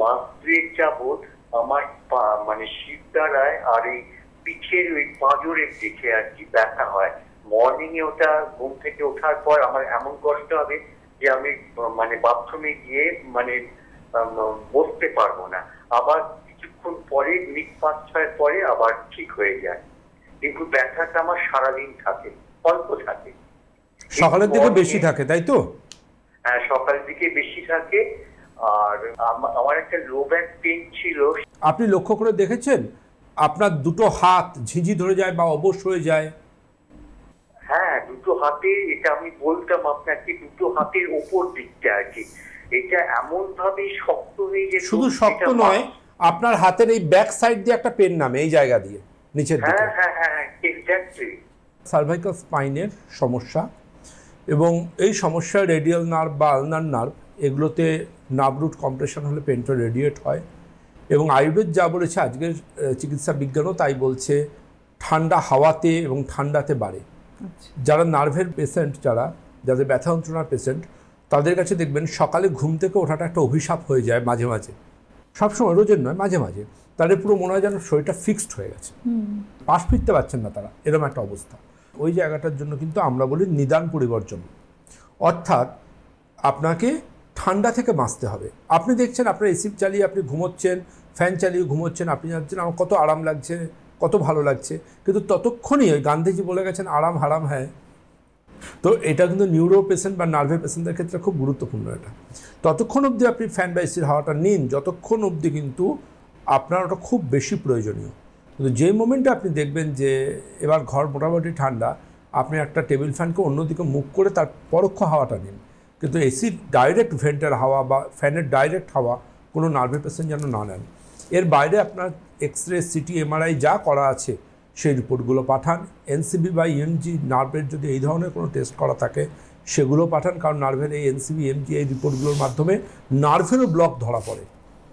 মাস 2 যাবৎ আমার মানে শিরদাঁড়ায় আর এই পিঠের ওই পাঁজরের দিকে আর কি ব্যথা হয়। মর্নিং এ ওটা ঘুম থেকে ওঠার পর আমার এমন কষ্ট হবে যে আমি মানে বাথরুমে গিয়ে মানে বসতে পারবো না। আবার কিছুক্ষণ পরে মিনিট 5-6 পরে আবার ঠিক হয়ে যায়, কিন্তু ব্যথাটা আমার সারাদিন থাকে, অল্প থাকে। সকালের দিকে বেশি থাকে, তাই তো? হ্যাঁ, সকালের দিকে বেশি থাকে। আর আমার একটা লো ব্যাক পেইন ছিল। আপনি লক্ষ্য করে দেখেছেন আপনার দুটো হাত ঝিঁঝি ধরে যায় বা অবশ হয়ে যায়? হ্যাঁ, দুটো হাতে, এটা আমি বলতাম আপনাকে, দুটো হাতের ওপর দিকটা আর কি, এটা এমন ভাবে শক্ত হয়ে যে, শুধু শক্ত নয়, আপনার হাতের এই ব্যাক সাইড দিয়ে একটা পেন নামে, এই জায়গা দিয়ে নিচের দিকে। হ্যাঁ হ্যাঁ হ্যাঁ, এক্স্যাক্টলি। সার্ভাইকাল স্পাইনের সমস্যা, এবং এই সমস্যা রেডিয়াল নার্ভ বা আলনার নার্ভ, এগুলোতে নার্ভ রুট কম্প্রেশন হলে পেনটা রেডিয়েট হয়। এবং আয়ুর্বেদ যা বলেছে, আজকের চিকিৎসা বিজ্ঞানও তাই বলছে, ঠান্ডা হাওয়াতে এবং ঠান্ডাতে বাড়ে। যারা নার্ভের পেশেন্ট, যাদের ব্যথা যন্ত্রণার পেশেন্ট, তাদের কাছে দেখবেন সকালে ঘুম থেকে ওঠাটা একটা অভিশাপ হয়ে যায় মাঝে মাঝে, সবসময়, রোজের নয়, মাঝে মাঝে। তাদের পুরো মনে হয় যেন শরীরটা ফিক্সড হয়ে গেছে, পাশ ফিরতে পারছেন না তারা, এরকম একটা অবস্থা। ওই জায়গাটার জন্য কিন্তু আমরা বলি নিদান পরিবর্জন, অর্থাৎ আপনাকে ঠান্ডা থেকে বাঁচতে হবে। আপনি দেখছেন আপনার এসি চালিয়ে আপনি ঘুমোচ্ছেন, ফ্যান চালিয়ে ঘুমোচ্ছেন, আপনি জানছেন আমার কত আরাম লাগছে, কত ভালো লাগছে, কিন্তু ততক্ষণই ওই গান্ধীজি বলে গেছেন আরাম হারাম হ্যায়। তো এটা কিন্তু নিউরো পেশেন্ট বা নার্ভের পেশেন্টদের ক্ষেত্রে খুব গুরুত্বপূর্ণ। এটা ততক্ষণ অবধি আপনি ফ্যান বা এসির হাওয়াটা নিন যতক্ষণ অবধি কিন্তু আপনার ওটা খুব বেশি প্রয়োজনীয়। কিন্তু যে মোমেন্টে আপনি দেখবেন যে এবার ঘর মোটামুটি ঠান্ডা, আপনি একটা টেবিল ফ্যানকে অন্যদিকে মুখ করে তার পরোক্ষ হাওয়াটা নিন, কিন্তু এসির ডাইরেক্ট ভেন্টের হাওয়া বা ফ্যানের ডাইরেক্ট হাওয়া কোনো নার্ভের পেশেন্ট যেন না নেন। এর বাইরে আপনার এক্সরে, সিটি, এমআরআই যা করা আছে সেই রিপোর্টগুলো পাঠান। এনসিবি বা ইএমজি নার্ভের যদি এই ধরনের কোনো টেস্ট করা থাকে সেগুলো পাঠান, কারণ নার্ভের এই এনসিবি, এমজি এই রিপোর্টগুলোর মাধ্যমে নার্ভেরও ব্লক ধরা পড়ে।